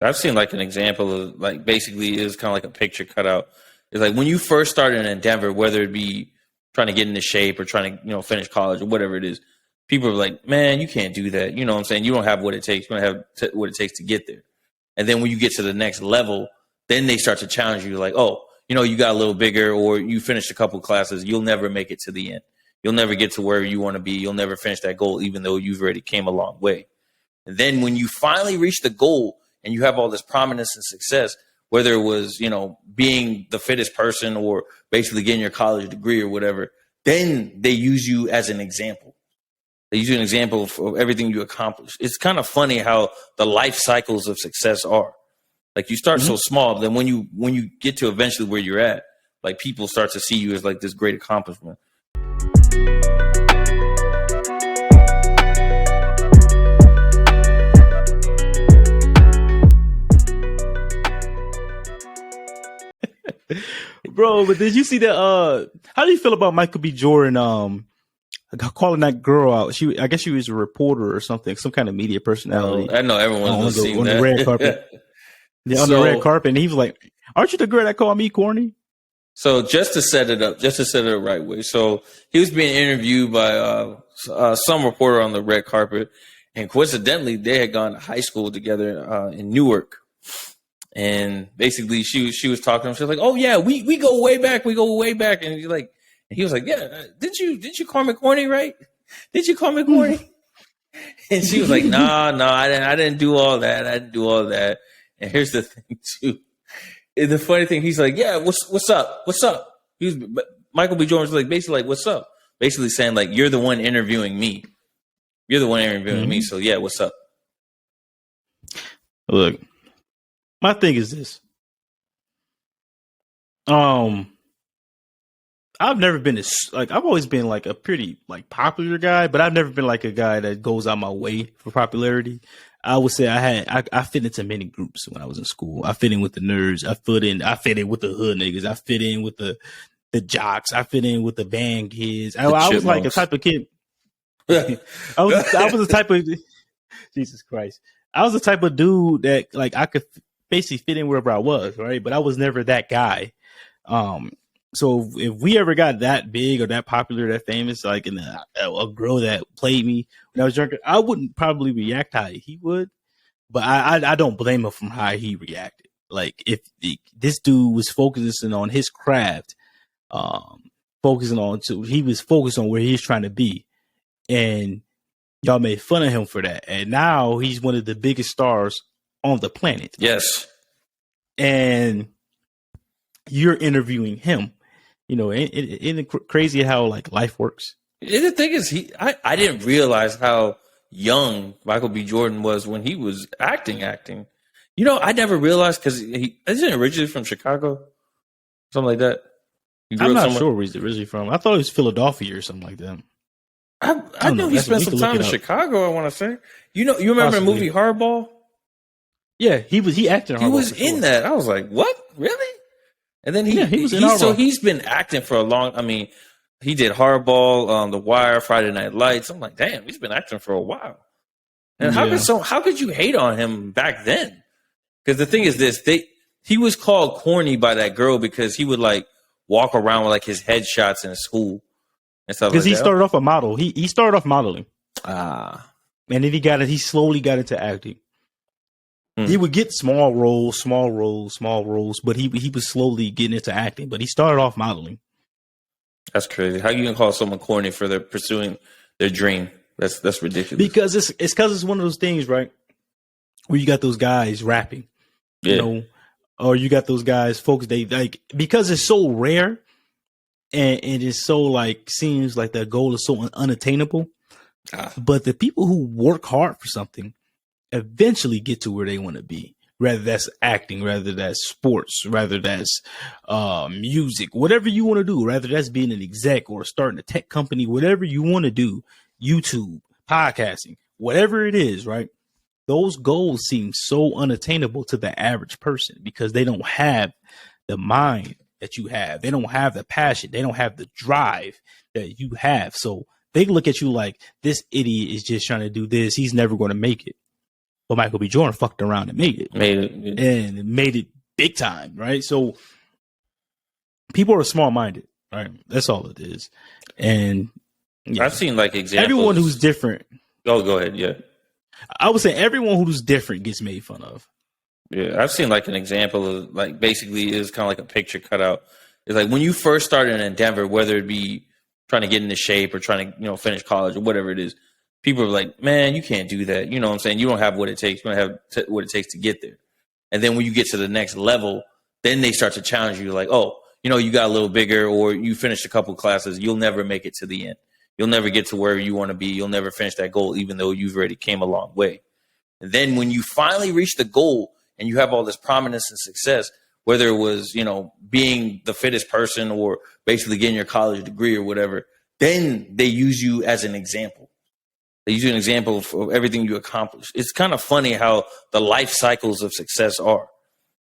I've seen like an example of like basically is kind of like a picture cutout. It's like when you first started in Denver, whether it be trying to get into shape or trying to finish college or whatever it is, people are like, man, you can't do that. You know what I'm saying? You don't have what it takes. You don't have what it takes to get there. And then when you get to the next level, then they start to challenge you like, oh, you got a little bigger or you finished a couple classes. You'll never make it to the end. You'll never get to where you want to be. You'll never finish that goal, even though you've already came a long way. And then when you finally reach the goal and you have all this prominence and success, whether it was, being the fittest person or basically getting your college degree or whatever, then they use you as an example. They use you an example of everything you accomplished. It's kind of funny how the life cycles of success are. Like you start so small, then when you get to eventually where you're at, like people start to see you as like this great accomplishment. Bro, but did you see that? How do you feel about Michael B. Jordan? Calling that girl out. I guess she was a reporter or something, some kind of media personality. I know everyone's seen that. The red carpet. Yeah, on the red carpet, and he was like, "Aren't you the girl that called me corny?" So just to set it up the right way. So he was being interviewed by some reporter on the red carpet, and coincidentally, they had gone to high school together in Newark. And basically, she was talking to him. She was like, "Oh yeah, we go way back. We go way back." And he was like, "Yeah, did you call me corny, right? Did you call me corny?" And she was like, "No, I didn't do all that. I didn't do all that." And here's the thing too. The funny thing, he's like, "Yeah, what's up? What's up?" Michael B. Jordan was like, basically like, "What's up?" Basically saying like, "You're the one interviewing me. You're the one interviewing me. So yeah, what's up?" Look, my thing is this. I've never been I've always been like a pretty like popular guy, but I've never been like a guy that goes out my way for popularity. I would say I fit into many groups when I was in school. I fit in with the nerds. I fit in with the hood niggas. I fit in with the jocks. I fit in with the band kids. I was like a type of kid. I was the type of Jesus Christ. I was the type of dude that like I could basically fit in wherever I was, right? But I was never that guy. So if we ever got that big or that popular, that famous, like a girl that played me when I was younger, I wouldn't probably react how he would, but I don't blame him from how he reacted. Like if this dude was focusing on his craft, he was focused on where he's trying to be, and y'all made fun of him for that, and now he's one of the biggest stars on the planet. Yes, and you're interviewing him. Isn't it crazy how like life works? The thing is, I didn't realize how young Michael B. Jordan was when he was acting. I never realized because he isn't originally from Chicago, something like that. I'm not sure where he's originally from. I thought it was Philadelphia or something like that. I know he spent some time in Chicago. I want to say, you remember the movie Hardball? Yeah, he acted. He was in that. I was like, what, really? And then he's been acting for a long. I mean, he did Hardball, The Wire, Friday Night Lights. I'm like, damn, he's been acting for a while. And how could you hate on him back then? Because the thing is this, he was called corny by that girl because he would like walk around with like his headshots in school and stuff. Because he started off a model. He started off modeling. And then he slowly got into acting. He would get small roles, but he was slowly getting into acting. But he started off modeling. That's crazy. How you gonna call someone corny for their pursuing their dream? That's ridiculous. Because it's one of those things, right? Where you got those guys rapping, or you got those guys, folks. They like because it's so rare, and it's so like seems like the goal is so unattainable. But the people who work hard for something eventually get to where they want to be, whether that's acting, whether that's sports, whether that's music, whatever you want to do, whether that's being an exec or starting a tech company, whatever you want to do, YouTube, podcasting, whatever it is, right? Those goals seem so unattainable to the average person because they don't have the mind that you have. They don't have the passion. They don't have the drive that you have. So they look at you like this idiot is just trying to do this. He's never going to make it. but Michael B. Jordan fucked around and made it. And made it big time, right? So people are small-minded, right? That's all it is. And yeah, I've seen like examples. Everyone who's different. Oh, go ahead. Yeah. I would say everyone who's different gets made fun of. Yeah, I've seen like an example of like basically is kind of like a picture cutout. It's like when you first started in Denver, whether it be trying to get into shape or trying to finish college or whatever it is, people are like, man, you can't do that. You know what I'm saying? You don't have what it takes. You don't have what it takes to get there. And then when you get to the next level, then they start to challenge you like, oh, you got a little bigger or you finished a couple classes. You'll never make it to the end. You'll never get to where you want to be. You'll never finish that goal, even though you've already came a long way. And then when you finally reach the goal and you have all this prominence and success, whether it was, being the fittest person or basically getting your college degree or whatever, then they use you as an example. They use you as an example of everything you accomplished. It's kind of funny how the life cycles of success are.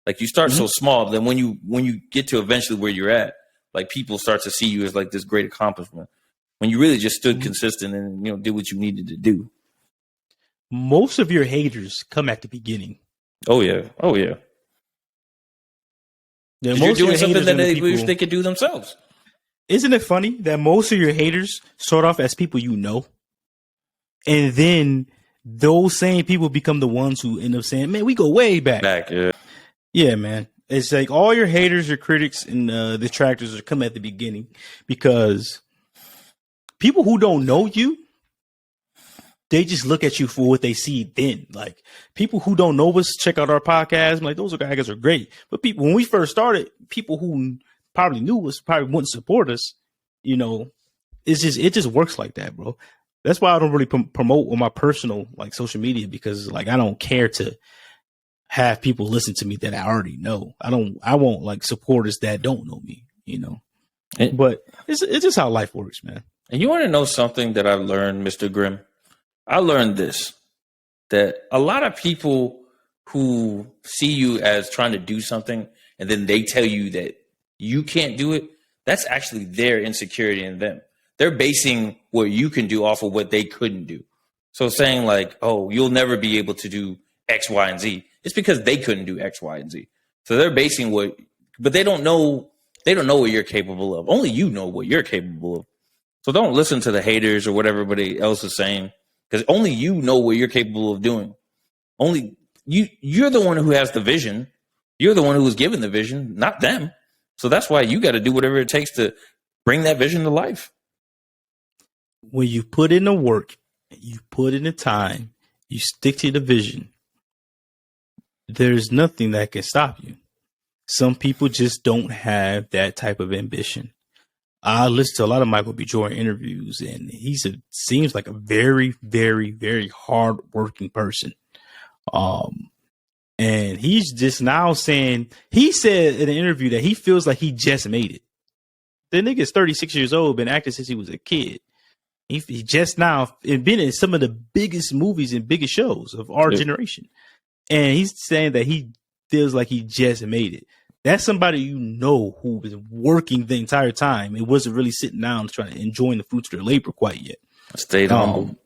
Like you start so small, but then when you get to eventually where you're at, like people start to see you as like this great accomplishment. When you really just stood consistent and did what you needed to do. Most of your haters come at the beginning. Oh yeah. You're doing something that they wish they could do themselves. Isn't it funny that most of your haters start off as people and then those same people become the ones who end up saying, "Man, we go way back." Yeah, man. It's like all your haters, your critics, and detractors are come at the beginning because people who don't know you, they just look at you for what they see then. Like people who don't know us, check out our podcast. I'm like, those guys are great. But when we first started, people who probably knew us probably wouldn't support us. It just works like that, bro. That's why I don't really promote on my personal social media because I don't care to have people listen to me that I already know. I won't supporters that don't know me, But it's just how life works, man. And you want to know something that I've learned, Mr. Grimm? I learned this, that a lot of people who see you as trying to do something and then they tell you that you can't do it, that's actually their insecurity in them. They're basing what you can do off of what they couldn't do. So saying like, oh, you'll never be able to do X, Y, and Z. It's because they couldn't do X, Y, and Z. So they're basing but they don't know what you're capable of. Only you know what you're capable of. So don't listen to the haters or what everybody else is saying, because only you know what you're capable of doing. Only you're the one who has the vision. You're the one who was given the vision, not them. So that's why you got to do whatever it takes to bring that vision to life. When you put in the work, you put in the time, you stick to the vision, there's nothing that can stop you. Some people just don't have that type of ambition. I listen to a lot of Michael B. Jordan interviews, and seems like a very, very, very hard-working person. And he's just now saying, he said in an interview that he feels like he just made it. The nigga's 36 years old, been acting since he was a kid. He just now been in some of the biggest movies and biggest shows of our generation. And he's saying that he feels like he just made it. That's somebody who was working the entire time. It wasn't really sitting down trying to enjoy the fruits of their labor quite yet. Stayed humble.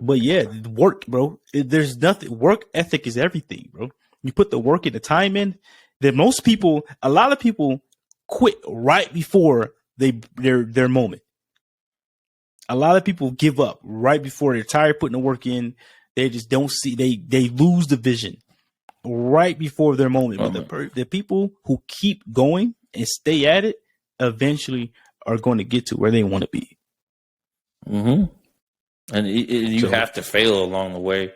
But yeah, work, bro. There's nothing. Work ethic is everything, bro. You put the work and the time in. A lot of people quit right before their moment. A lot of people give up right before they're tired putting the work in. They just don't see. They lose the vision right before their moment. But the people who keep going and stay at it eventually are going to get to where they want to be. Mm-hmm. And you have to fail along the way.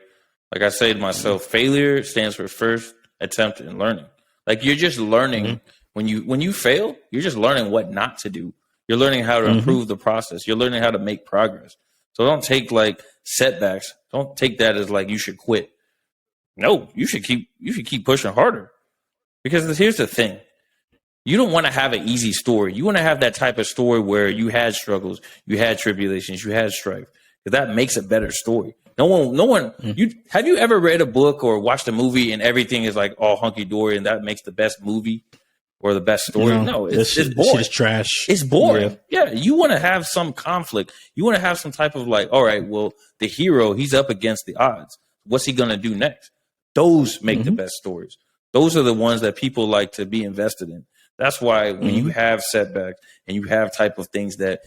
Like I say to myself, failure stands for first attempt in learning. Like you're just learning when you fail, you're just learning what not to do. You're learning how to improve the process. You're learning how to make progress. So don't take setbacks. Don't take that as you should quit. No, you should keep pushing harder. Because here's the thing. You don't want to have an easy story. You want to have that type of story where you had struggles, you had tribulations, you had strife. Because that makes a better story. No one. Have you ever read a book or watched a movie and everything is all hunky dory and that makes the best movie or the best story? No, it's boring. It's trash. It's boring. Yeah, you want to have some conflict. You want to have some type of all right, well, the hero, he's up against the odds. What's he gonna do next? Those make the best stories. Those are the ones that people like to be invested in. That's why when you have setbacks and you have type of things that,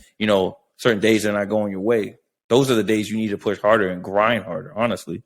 certain days are not going your way, those are the days you need to push harder and grind harder, honestly.